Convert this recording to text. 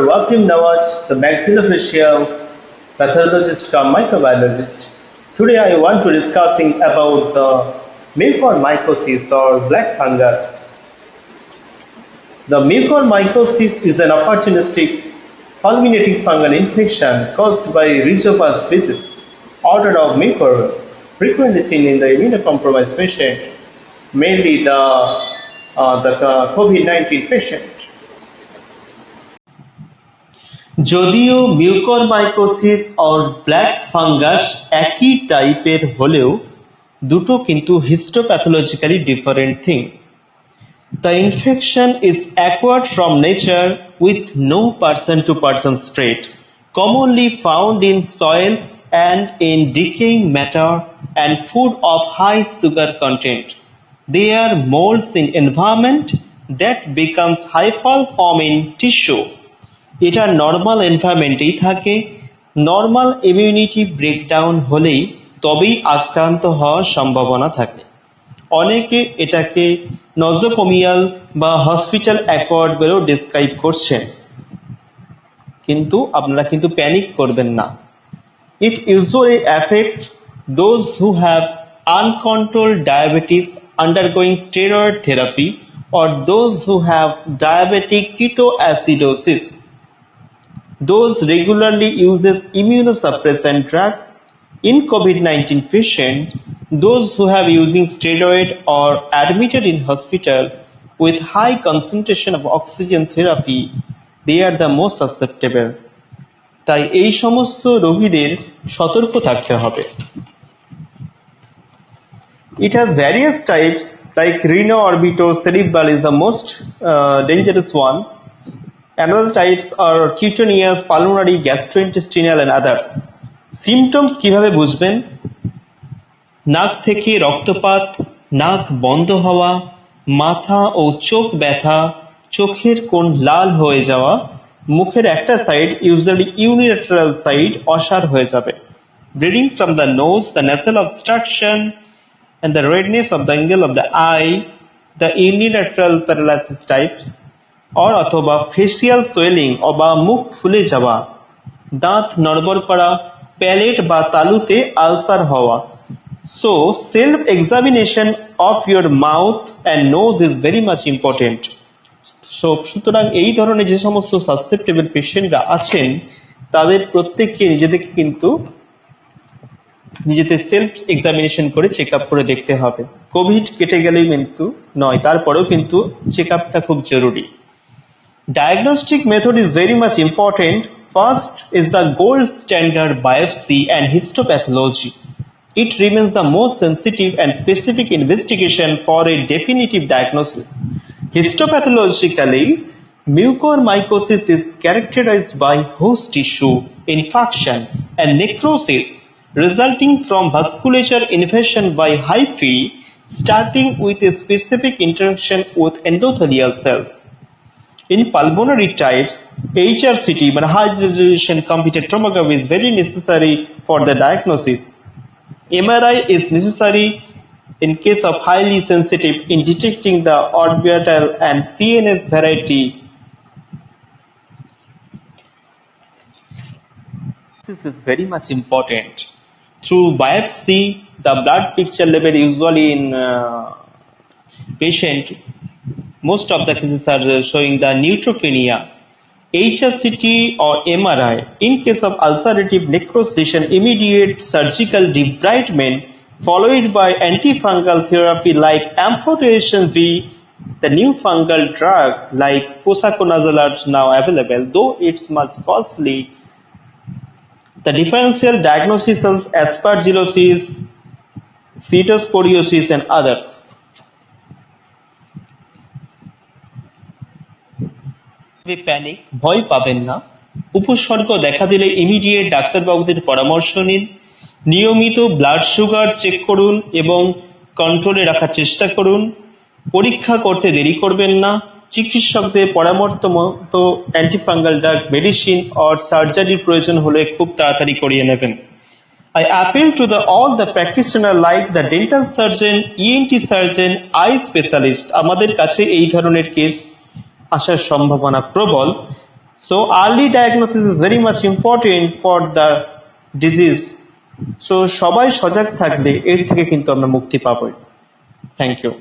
Wasim Nawaz, the maxillofacial pathologist cum microbiologist. Today I want to discussing about the mucormycosis or black fungus. The mucormycosis is an opportunistic fulminating fungal infection caused by Rhizopus species, order of mucorales, frequently seen in the immunocompromised patient, mainly the COVID-19 patient. যদিও mucormycosis or black fungus একই টাইপের হলেও দুটো কিন্তু histopathologically different thing. The infection is acquired from nature with no person-to-person spread, commonly found in soil and in decaying matter and food of high sugar content. They are molds in environment that becomes hypal in tissue. এটা normal এনভায়রনমেন্টেই থাকে, normal immunity breakdown হলেই তবেই আক্রান্ত হওয়ার সম্ভাবনা থাকে। অনেকে এটাকে নজোকোমিয়াল বা হসপিটাল অ্যাকোয়ার্ড বলেও ডেসক্রাইব করছেন, কিন্তু আপনারা কিন্তু প্যানিক করবেন না। It usually affects those who have uncontrolled diabetes undergoing steroid therapy or those who have diabetic ketoacidosis. Those regularly uses immunosuppressant drugs in COVID-19 patients, those who have using steroid or admitted in hospital with high concentration of oxygen therapy, they are the most susceptible. তাই এই সমস্ত রোগীদের সতর্ক থাকতে হবে। It has various types like rhino-orbitocerebral is the most dangerous one. Another types are cutaneous, pulmonary, gastrointestinal and others. Symptoms কিভাবে বুঝবেন? নাক থেকে রক্তপাত, নাক বন্ধ হওয়া, মাথা ও চোখ ব্যথা, চোখের কোণ লাল হয়ে যাওয়া, মুখের একটা সাইড ইউজুয়ালি ইউনিল্যাটারাল সাইড অসাড় হয়ে যাবে, bleeding from the nose, the nasal obstruction and the redness of the angle of the eye, the unilateral paralysis types, অথবা ফেসিয়াল সোয়েলিং বা মুখ ফুলে যাওয়া, দাঁত নড়বড় করা, প্যালেট বা তালুতে আলসার হওয়া। So self examination of your mouth and nose is very much important. সুতরাং এই ধরনের যে সমস্ত সাসসেপ্টেবল পেশেন্টরা আছেন তাদের প্রত্যেককে নিজেদের সেলফ এক্সামিনেশন করে চেক আপ করে দেখতে হবে। কোভিড কেটে গেলেই কিন্তু নয়, তারপরেও কিন্তু চেক আপটা খুব জরুরি। Diagnostic method is very much important. First is the gold standard biopsy and histopathology. It remains the most sensitive and specific investigation for a definitive diagnosis. Histopathologically, mucormycosis is characterized by host tissue infarction and necrosis resulting from vasculature invasion by hyphae, starting with a specific interaction with endothelial cells. In pulmonary types, HRCT, high resolution computed tomography, is very necessary for the diagnosis. MRI is necessary in case of highly sensitive in detecting the orbital and CNS variety. This is very much important. Through biopsy, the blood picture level usually in patient, most of the cases are showing the neutropenia. HRCT or MRI, in case of ulcerative necrosis lesion, immediate surgical debridement followed by antifungal therapy like amphotericin B, the new fungal drug like posaconazole are now available, though it's much costly. The differential diagnosis of aspergillosis, cytosporiosis and others. Panic, ভয় পাবেন না। উপসর্গ দেখা দিলে immediate ডাক্তারবাবুদের পরামর্শ নিন। নিয়মিত blood sugar check করুন এবং কন্ট্রোলে রাখার চেষ্টা করুন। পরীক্ষা করতে দেরি করবেন না। চিকিৎসকদের পরামর্শ মতো অ্যান্টিফাঙ্গাল ড্রাগ, মেডিসিন অর সার্জারির প্রয়োজন হলে খুব তাড়াতাড়ি করিয়ে নেবেন। I appeal to all the practitioner like the dental surgeon, ENT surgeon, eye specialist. আমাদের কাছে এই ধরনের কেস আসার সম্ভাবনা প্রবল। So early diagnosis is very much important for the disease. So সবাই সজাগ থাকলে এর থেকে কিন্তু আমরা মুক্তি পাবই। Thank you.